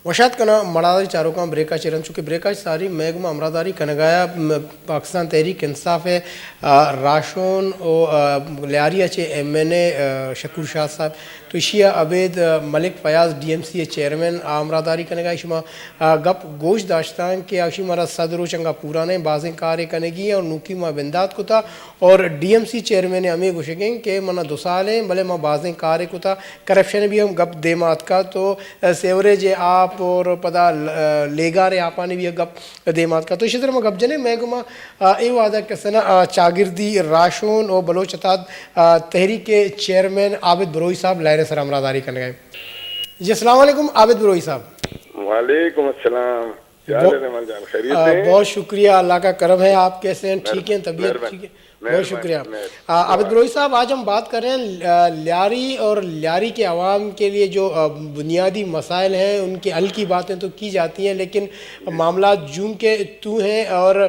वशात कना मड़ादारी चारों ब्रेका चिरन चुके ब्रेका सारी मैगमा अमरादारी कनगाया पाकिस्तान तहरीक इंसाफ है राशोन और लियारिया चे MNA शकूर शाह साहब तो इशिया अबेद मलिक फयाज DMCA चेयरमैन अमरादारी कनगा शुमा गप गोश दाश्तान के आशी मरा सदर चंगा पुराने बाजें कार्य कनेगी और नूकी माँ बिंदात को था और DMC चेयरमैन अमी गुशेंगे के मना 2 साल हैं भले माँ बाजें कार्य को था करप्शन भी हम गप देमात का तो सेवरेज आप और पता लेगा रे आपाने भी गप देमात का तो इसी तरह गप जने मैं गुमा ए वादा कसना चागिर्दी राशोन और बलोचताद तहरीक के चेयरमैन आबिद बरोई साहब लायरे सर अमरादारी करने गए। जी अस्सलाम वालेकुम आबिद बरोई साहब। वालेकुम अस्सलाम, खैरियत है? बहुत शुक्रिया, अल्लाह का करम है। आप कैसे हैं? ठीक हैं? तबीयत ठीक है? बहुत शुक्रिया आबिद बरोई साहब। आज हम बात कर रहे हैं लियारी और लियारी के आवाम के लिए जो बुनियादी मसाइल हैं उनके हल की बातें तो की जाती हैं लेकिन मामला जूं के तू हैं और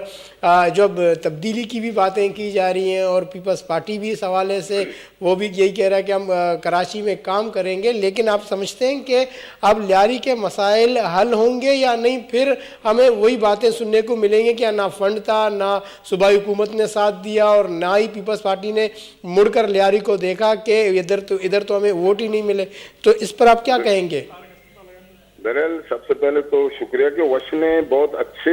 जब तब्दीली की भी बातें की जा रही हैं और पीपल्स पार्टी भी इस हवाले से वो भी यही कह रहा है कि हम कराची में काम करेंगे, लेकिन आप समझते हैं कि अब लियारी के मसाइल हल होंगे या नहीं? फिर हमें वही बातें सुनने को मिलेंगी कि ना फंड था, ना सूबाई हुकूमत ने साथ दिया और ना ही पीपल्स पार्टी ने मुड़कर लियारी को देखा कि इधर तो हमें वोट ही नहीं मिले। तो इस पर आप क्या कहेंगे? दरअसल सबसे पहले तो शुक्रिया कि वश ने बहुत अच्छे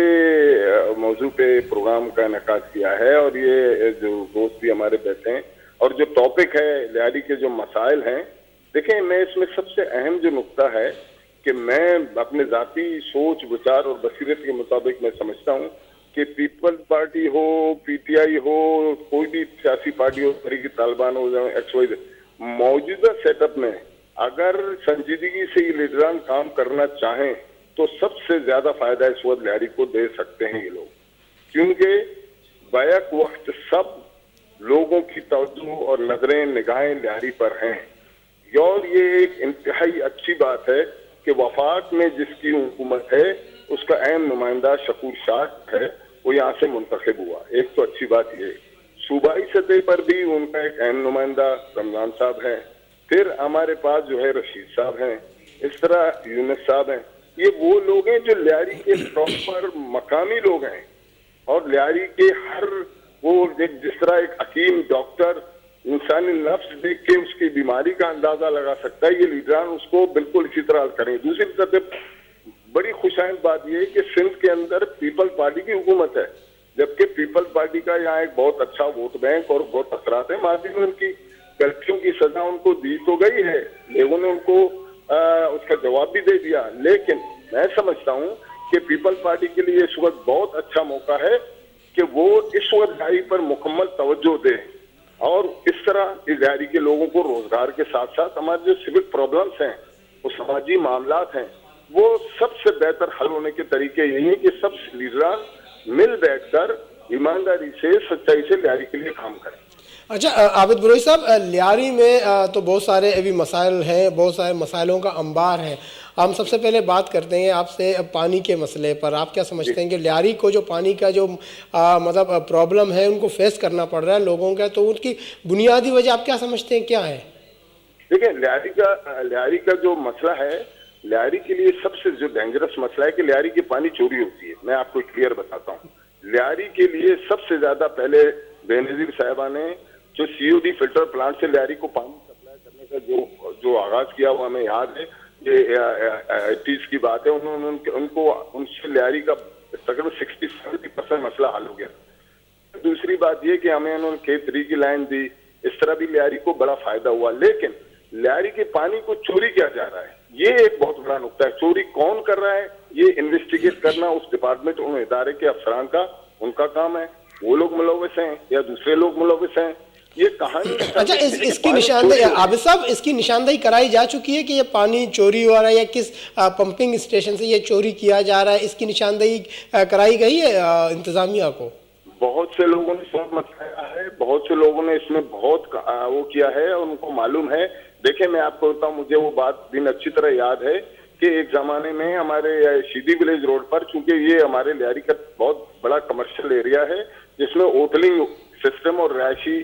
मौजू पे प्रोग्राम का इनेकाद किया है और ये जो दोस्त भी हमारे बैठे हैं और जो टॉपिक है लियारी के जो मसाइल हैं, देखें मैं इसमें सबसे अहम जो नुक्ता है कि मैं अपने जाती सोच विचार और बसीरत के मुताबिक मैं समझता हूँ कि पीपल्स पार्टी हो, PTI हो, कोई भी सियासी पार्टी हो, तरीके तालिबान हो जाए, XYZ, मौजूदा सेटअप में अगर संजीदगी से ये लीडरान काम करना चाहें तो सबसे ज्यादा फायदा इस वक्त लियारी को दे सकते हैं ये लोग, क्योंकि बैक वक्त सब लोगों की तवज्जो और नजरें निगाहें लियारी पर हैं। और ये एक इंतहाई अच्छी बात है कि वफाक में जिसकी हुकूमत है उसका अहम नुमाइंदा शकूर शाह है, वो यहाँ से मुंतखब हुआ। एक तो अच्छी बात ये, सूबाई सतह पर भी उनका एक अहम नुमाइंदा रमजान साहब है, फिर हमारे पास जो है रशीद साहब हैं, इस तरह यूनुस साहब हैं। ये वो लोग हैं जो लियारी के प्रॉपर मकामी लोग हैं और लियारी के हर वो जिस तरह एक हकीम डॉक्टर इंसानी नफ्स देख के उसकी बीमारी का अंदाजा लगा सकता है, ये लीडरान उसको बिल्कुल इसी तरह करें। दूसरी तरफ बड़ी खुशाइंद बात यह है कि सिंध के अंदर पीपल्स पार्टी की हुकूमत है, जबकि पीपल्स पार्टी का यहाँ एक बहुत अच्छा वोट बैंक और बहुत असरात है। माजी में उनकी गलतियों की सजा उनको दी तो गई है, लोगों ने उनको उसका जवाब भी दे दिया, लेकिन मैं समझता हूँ कि पीपल्स पार्टी के लिए इस वक्त बहुत अच्छा मौका है कि वो इस वक्त लियारी पर मुकम्मल तवज्जो दे और इस तरह इस लियारी के लोगों को रोजगार के साथ साथ हमारे जो सिविक प्रॉब्लम्स हैं, वो समाजी मामलात हैं, वो सबसे बेहतर हल होने के तरीके यही है कि सब लीडरान मिल बैठकर ईमानदारी से सच्चाई से लियारी के लिए काम करें। अच्छा आबिद बरोई साहब, लियारी में तो बहुत सारे अभी मसाइल हैं, बहुत सारे मसाइलों का अंबार है। हम सबसे पहले बात करते हैं आपसे पानी के मसले पर। आप क्या समझते हैं कि लियारी को जो पानी का जो मतलब प्रॉब्लम है उनको फेस करना पड़ रहा है लोगों का, तो उनकी बुनियादी वजह आप क्या समझते हैं, क्या है? देखिए लियारी का जो मसला है, लियारी के लिए सबसे जो डेंजरस मसला है कि लियारी की पानी चोरी होती है। मैं आपको क्लियर बताता हूँ, लियारी के लिए सबसे ज्यादा पहले बेनजीर साहिबा ने जो COD फिल्टर प्लांट से लियारी को पानी सप्लाई करने का जो आगाज किया वो हमें याद है, ये 80s की बात है। उन्होंने उनसे लियारी का तकरीबन 60-70% मसला हल हो गया। दूसरी बात ये कि हमें उन्होंने K3 की लाइन दी, इस तरह भी लियारी को बड़ा फायदा हुआ। लेकिन लियारी के पानी को चोरी किया जा रहा है, ये एक बहुत बड़ा नुकता है। चोरी कौन कर रहा है ये इन्वेस्टिगेट करना उस डिपार्टमेंट उन इदारे के अफसरान का उनका काम है। वो लोग मुलविस हैं या दूसरे लोग मुलविस हैं, ये कहानी। अच्छा इसकी निशानदेही आबिद साहब, इसकी निशानदेही कराई जा चुकी है कि ये पानी चोरी हो रहा है या किस पंपिंग स्टेशन से ये चोरी किया जा रहा है, इसकी निशानदेही कराई गई है इंतजामिया को? बहुत से लोगों ने शोर मचाया है, बहुत से लोगों ने इसमें बहुत वो किया है, उनको मालूम है। देखिए मैं आपको बताऊं, मुझे वो बात दिन अच्छी तरह याद है कि एक जमाने में हमारे शीदी विलेज रोड पर, चूंकि ये हमारे लियारी का बहुत बड़ा कमर्शियल एरिया है जिसमें होटलिंग सिस्टम और रिहायशी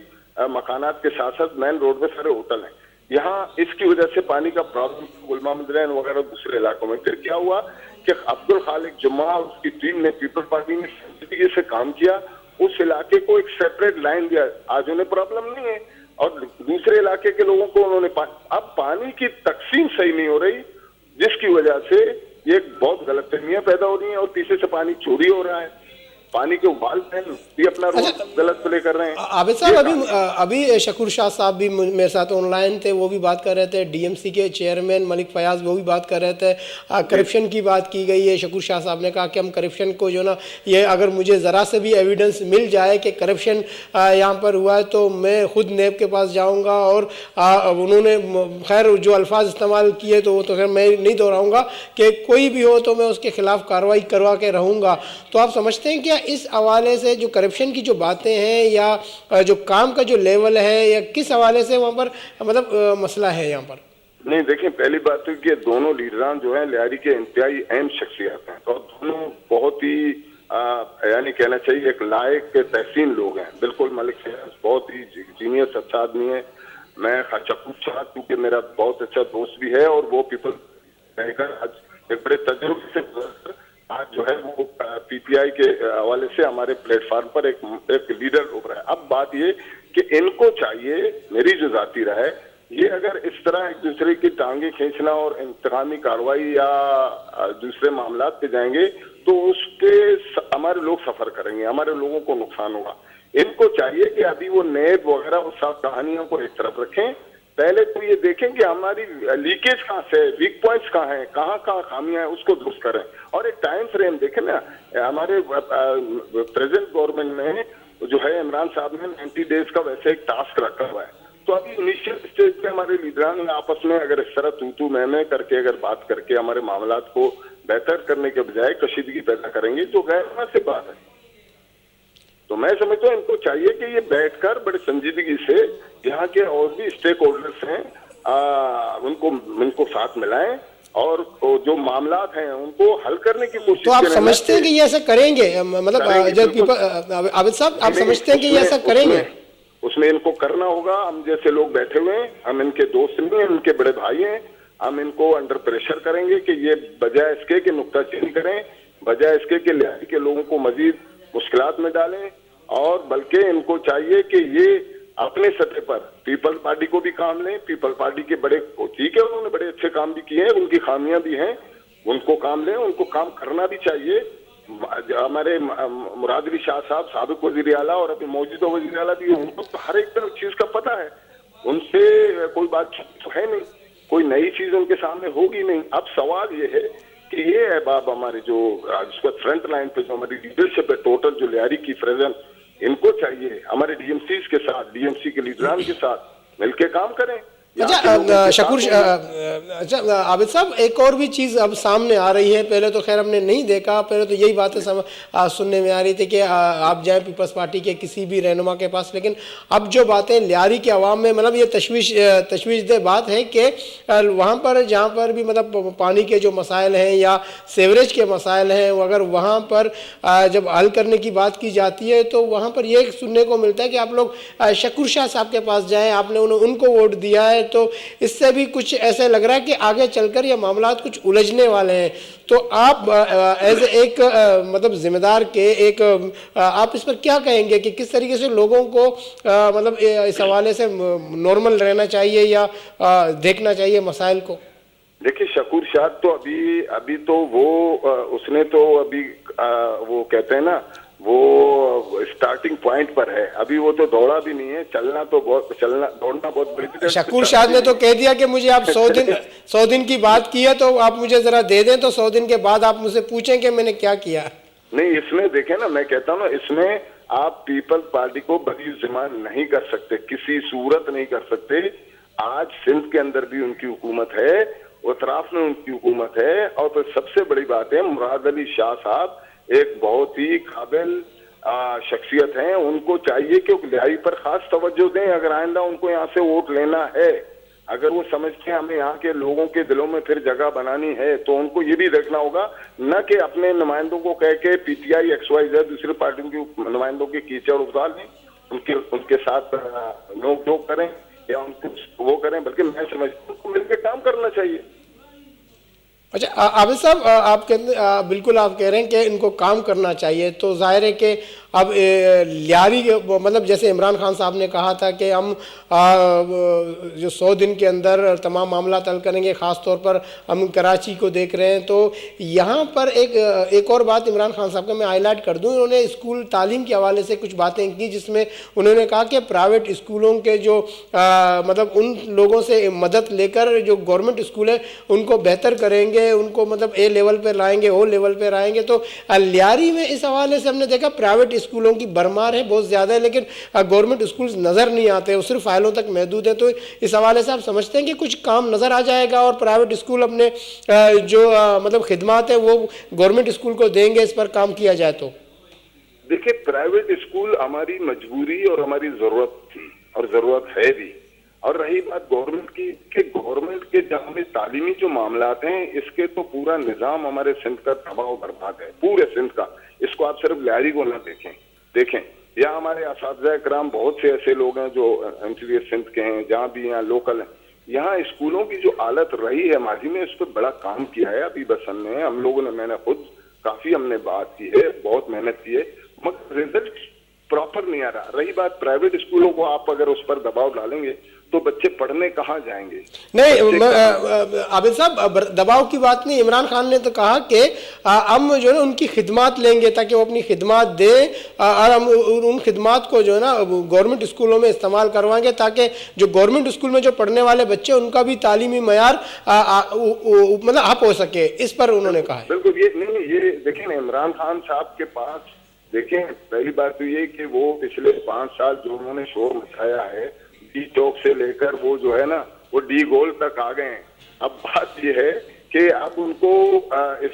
मकानात के साथ साथ मेन रोड में सारे होटल हैं। यहाँ इसकी वजह से पानी का प्रॉब्लम गुलमा मंदिर वगैरह दूसरे इलाकों में। फिर क्या हुआ कि अब्दुल खालिक जुम्मा और उसकी टीम ने पीपल पार्टी ने संजीदगी से काम किया, उस इलाके को एक सेपरेट लाइन दिया। आज उन्हें प्रॉब्लम नहीं है और दूसरे इलाके के लोगों को उन्होंने अब पानी की तकसीम सही नहीं हो रही, जिसकी वजह से ये बहुत गलतफहमियां पैदा हो रही हैं और पीछे से पानी चोरी हो रहा है। पानी के उबाल भी अपना रोल गलत प्ले कर रहे हैं। आबिद साहब, अभी शकूर शाह साहब भी मेरे साथ ऑनलाइन थे, वो भी बात कर रहे थे। डीएमसी के चेयरमैन मलिक फयाज वो भी बात कर रहे थे। करप्शन की बात की गई है। शकूर शाह साहब ने कहा कि हम करप्शन को जो ना, ये अगर मुझे ज़रा से भी एविडेंस मिल जाए कि करप्शन यहाँ पर हुआ है तो मैं खुद नेब के पास जाऊँगा। और उन्होंने खैर जो अल्फाज इस्तेमाल किए तो वो तो खैर मैं नहीं दोहराऊँगा कि कोई भी हो तो मैं उसके खिलाफ कार्रवाई करवा के रहूँगा। तो आप समझते हैं कि इस हवाले से जो करप्शन की जो बातें हैं या जो काम का जो लेवल है या किस हवाले से वहाँ पर मतलब मसला है यहाँ पर? नहीं, देखिए, पहली बात तो कि दोनों लीडरान जो हैं लियारी के इंतहाई अहम शख्सियत हैं और दोनों बहुत ही यानी कहना चाहिए एक लायक तहसीन लोग हैं। बिल्कुल मलिक फयाज बहुत ही जीनियस अच्छा आदमी है। मैं शकूर शाह क्योंकि मेरा बहुत अच्छा दोस्त भी है और वो पीपल रहकर आज एक बड़े तजुर्बे से आज जो है वो पीटीआई के हवाले से हमारे प्लेटफॉर्म पर एक लीडर उभरा है। अब बात ये कि इनको चाहिए, मेरी जो जाती राय है, ये अगर इस तरह एक दूसरे की टांगे खींचना और इंतकामी कार्रवाई या दूसरे मामलात पे जाएंगे तो उसके हमारे लोग सफर करेंगे, हमारे लोगों को नुकसान होगा। इनको चाहिए कि अभी वो नेब वगैरह वो सब कहानियों को एक तरफ रखें, पहले तो ये देखें कि हमारी लीकेज कहाँ से, वीक पॉइंट्स कहाँ हैं, कहाँ कहाँ खामियां हैं, उसको दुरुस्त करें। और एक टाइम फ्रेम देखें ना, हमारे प्रेजेंट गवर्नमेंट में जो है इमरान साहब ने 90 डेज का वैसे एक टास्क रखा हुआ है। तो अभी इनिशियल स्टेज पे हमारे लीडरान आपस में अगर इस तरह तू मैं करके अगर बात करके हमारे मामलात को बेहतर करने के बजाय कशीदगी पैदा करेंगे तो गैर मुनासिब बात है। तो मैं समझता हूँ इनको चाहिए कि ये बैठकर बड़े संजीदगी से यहाँ के और भी स्टेक होल्डर्स हैं उनको साथ मिलाएं और जो मामलात हैं उनको हल करने की कोशिश। तो आप समझते हैं कि ये ऐसा करेंगे? मतलब जब पीपल आबिद साहब, आप समझते हैं कि ये ऐसा करेंगे? उसमें इनको करना होगा। हम जैसे लोग बैठे हुए हैं, हम इनके दोस्त नहीं हैं, इनके बड़े भाई हैं, हम इनको अंडर प्रेशर करेंगे कि ये बजाय इसके कि नुक्ताचीनी करें, बजाय इसके कि लिहाजी के लोगों को मजीद मुश्किलात में डालें, और बल्कि इनको चाहिए कि ये अपने सतह पर पीपल पार्टी को भी काम लें। पीपल पार्टी के बड़े, ठीक है, उन्होंने बड़े अच्छे काम भी किए हैं, उनकी खामियां भी हैं, उनको काम लें, उनको काम करना भी चाहिए। हमारे मुराद अली शाह साहब साबिक वजीर आला और अभी मौजूदा वजीर आला भी, उनको तो हर एक चीज का पता है, उनसे कोई बात तो है नहीं, कोई नई चीज उनके सामने होगी नहीं। अब सवाल ये है कि ये अहबाब हमारे जो फ्रंट लाइन पे जो हमारी लीडरशिप है टोटल जो लियारी की प्रेजेंट, इनको चाहिए हमारे डीएमसी के साथ, डीएमसी के लीडरान के साथ मिलके काम करें। अच्छा शकूर, अच्छा आबिद साहब, एक और भी चीज़ अब सामने आ रही है। पहले तो खैर हमने नहीं देखा, पहले तो यही बातें सुनने में आ रही थी कि आप जाएं पीपल्स पार्टी के किसी भी रहनुमा के पास, लेकिन अब जो बातें लियारी के अवाम में, मतलब ये तशवीशदह बात है कि वहाँ पर जहाँ पर भी मतलब पानी के जो मसाइल हैं या सेवरेज के मसाइल हैं, अगर वहाँ पर जब हल करने की बात की जाती है तो वहाँ पर ये सुनने को मिलता है कि आप लोग शकूर शाह साहब के पास जाएँ, आपने उनको वोट दिया है, तो इससे भी कुछ ऐसे लग रहा है कि आगे चलकर ये मामलात कुछ उलझने वाले हैं। तो आप एज एक मतलब जिम्मेदार के एक आप इस पर क्या कहेंगे कि किस तरीके से लोगों को मतलब इस हवाले से नॉर्मल रहना चाहिए या देखना चाहिए मसाइल को? देखिए, शकूर शाह तो अभी तो वो उसने तो अभी वो कहते हैं ना, वो स्टार्टिंग पॉइंट पर है, अभी वो तो दौड़ा भी नहीं है, दौड़ना बहुत बड़ी। शकूर शाह ने तो कह दिया कि मुझे आप 100 दिन की बात की है तो आप मुझे जरा दे दें, तो 100 दिन के बाद आप मुझसे पूछें कि मैंने क्या किया। नहीं, इसमें देखें ना, मैं कहता हूँ ना, इसमें आप पीपल पार्टी को बरी ज़िम्मेदार नहीं कर सकते, किसी सूरत नहीं कर सकते। आज सिंध के अंदर भी उनकी हुकूमत है, उत्तराफ में उनकी हुकूमत है, और फिर सबसे बड़ी बात है मुराद अली शाह साहब एक बहुत ही काबिल शख्सियत हैं, उनको चाहिए कि लिहाई पर खास तवज्जो दें। अगर आइंदा उनको यहाँ से वोट लेना है अगर वो समझते हैं हमें यहाँ के लोगों के दिलों में फिर जगह बनानी है, तो उनको ये भी देखना होगा न कि अपने नुमाइंदों को कह के पीटीआई XYZ दूसरी पार्टियों के नुमाइंदों के कीचड़ उतार लें, उनके साथ नोक झोंक करें या उनको वो करें, बल्कि मैं समझता हूँ उनको मिलकर काम करना चाहिए। अच्छा आबिद साहब, आप कहते बिल्कुल आप कह रहे हैं कि इनको काम करना चाहिए, तो जाहिर है कि अब लियारी मतलब जैसे इमरान खान साहब ने कहा था कि हम जो 100 दिन के अंदर तमाम मामला हल करेंगे, ख़ास तौर पर हम कराची को देख रहे हैं। तो यहाँ पर एक और बात इमरान खान साहब का मैं हाईलाइट कर दूँ, उन्होंने स्कूल तालीम के हवाले से कुछ बातें की, जिसमें उन्होंने कहा कि प्राइवेट स्कूलों के जो मतलब उन लोगों से मदद लेकर जो गवर्नमेंट स्कूल है उनको बेहतर करेंगे, उनको मतलब A लेवल पर लाएंगे, O लेवल पर लाएंगे। तो लियारी में इस हवाले से हमने देखा प्राइवेट स्कूलों की भरमार है, बहुत ज़्यादा है, लेकिन गवर्नमेंट स्कूल नज़र नहीं आते, वो सिर्फ फाइलों तक महदूद है। तो इस हवाले से आप समझते हैं कि कुछ काम नज़र आ जाएगा और प्राइवेट स्कूल अपने जो मतलब खिदमात है वो गवर्नमेंट स्कूल को देंगे, इस पर काम किया जाए? तो देखिए, प्राइवेट स्कूल हमारी मजबूरी और हमारी जरूरत थी और जरूरत है भी। और रही बात गवर्नमेंट की, कि गवर्नमेंट के जहाँ तालीमी जो मामलात हैं, इसके तो पूरा निजाम हमारे सिंध का तबाह बर्बाद है, पूरे सिंध का। इसको आप सिर्फ लियारी को ना देखें या हमारे असातिज़ा कराम बहुत से ऐसे लोग हैं जो एमसीडी सिंध के हैं, जहाँ भी यहाँ लोकल हैं, यहाँ स्कूलों की जो हालत रही है माजी में, इस पर बड़ा काम किया है अभी बसन ने, हम लोगों ने, मैंने खुद काफी हमने बात की है, बहुत मेहनत की है, मगर रिजल्ट प्रॉपर नहीं आ रहा। रही बात प्राइवेट स्कूलों को, आप अगर उस पर दबाव डालेंगे तो बच्चे पढ़ने कहाँ जाएंगे? नहीं आबिद साहब, दबाव की बात नहीं, इमरान खान ने तो कहा कि हम जो है ना उनकी खिदमात लेंगे ताकि वो अपनी खिदमात दें, और हम उन खिदमात को जो है ना गवर्नमेंट स्कूलों में इस्तेमाल करवाएंगे ताकि जो गवर्नमेंट स्कूल में जो पढ़ने वाले बच्चे उनका भी तालीमी मयार मतलब अप हो सके, इस पर उन्होंने कहा है। बिल्कुल, ये नहीं, ये देखें ना, इमरान खान साहब के पास देखें, पहली बात तो ये कि वो पिछले 5 साल जो उन्होंने शोर मचाया है, डी चौक से लेकर वो जो है ना वो डी गोल तक आ गए हैं। अब बात ये है कि अब उनको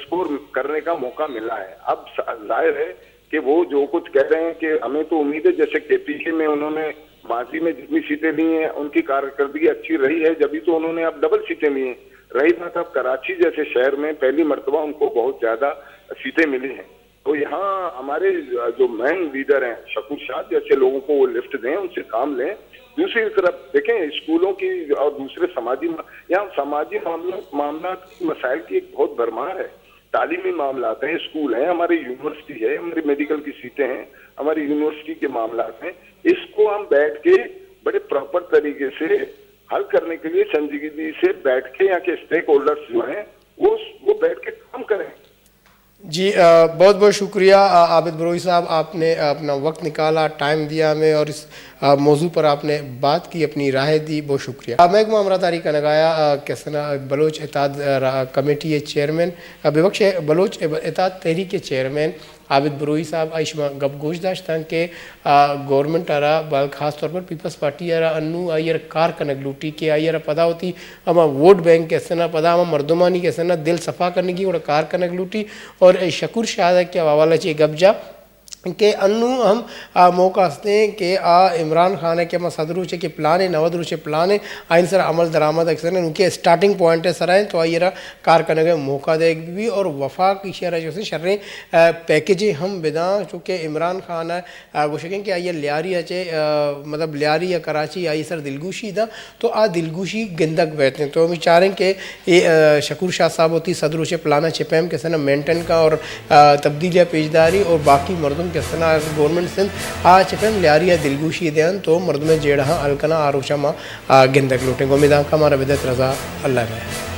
स्कोर करने का मौका मिला है। अब जाहिर है कि वो जो कुछ कह रहे हैं कि हमें तो उम्मीद है, जैसे केपीके में उन्होंने माजी में जितनी सीटें ली हैं उनकी कारकर्दगी अच्छी रही है, जब तो उन्होंने अब डबल सीटें ली हैं। रही बात अब कराची जैसे शहर में पहली मरतबा उनको बहुत ज्यादा सीटें मिली हैं, तो यहाँ हमारे जो मेन लीडर हैं शकूर शाह जैसे लोगों को वो लिफ्ट दें, उनसे काम लें। दूसरी तरफ देखें स्कूलों की और दूसरे यहाँ समाजी मामला मसाइल की एक बहुत भरमार है। तालीमी मामलात हैं, स्कूल हैं, हमारी यूनिवर्सिटी है, हमारी मेडिकल की सीटें हैं, हमारी यूनिवर्सिटी के मामलात हैं। इसको हम बैठ के बड़े प्रॉपर तरीके से हल करने के लिए संजीदगी से बैठ के यहाँ के स्टेक होल्डर्स जो हैं वो बैठ के काम करें। जी बहुत बहुत शुक्रिया आबिद बरोई साहब, आपने अपना वक्त निकाला, टाइम दिया हमें और इस मौजू पर आपने बात की, अपनी राय दी, बहुत शुक्रिया। महकमा अमरादारी कनगाया कैसना बलोच इत्तेहाद कमेटी के चेयरमैन, विपक्ष बलोच इत्तेहाद तहरीक के चेयरमैन आबिद बरोई साहब आइशमा गप गोश दाश्तान के गवर्नमेंट आरा बाल खास तौर पर पीपल्स पार्टी आरा अन्नू आयर कार कनक लूटी के आयर पदा होती हम वोट बैंक कैसे ना पदा हम मर्दमानी कैसे ना दिल सफ़ा करने की और कार कनक लूटी। और शकूर शाह के हवाला चाहिए गपजा के अन्नू हम मौका हंसते हैं कि इमरान खान है कि हम सदर रुचे के प्लान है 90 रुचे प्लान है आइन सर अमल दरामद अक्सर उनके स्टार्टिंग पॉइंट है सर हैं, तो आइए कार करने का मौका दे भी। और वफाक शहर जो से शर्रें पैकेजें हम बिदा चूँकि इमरान खान है वो शकें कि आइए लियारी अचे मतलब लियारी या कराची आई सर दिलगुशी था, तो दिलगुशी गंदक बहते हैं। तो हम चाह रहे हैं कि ये शकूर शाह साहब होती सदर रुचे प्लान चिपैम कैसे ना मेंटेन का और तब्दीलिया पेशदारी और बाकी मर्दों कैसे गवर्नमेंट सिंध चिपैम लियारी दिलगुशी देन तो मर्द में जेड़ा अलकना आरोशा माँ गंदक लूटेंगे। उम्मीद हमारा विदत रजा अल्लाह में।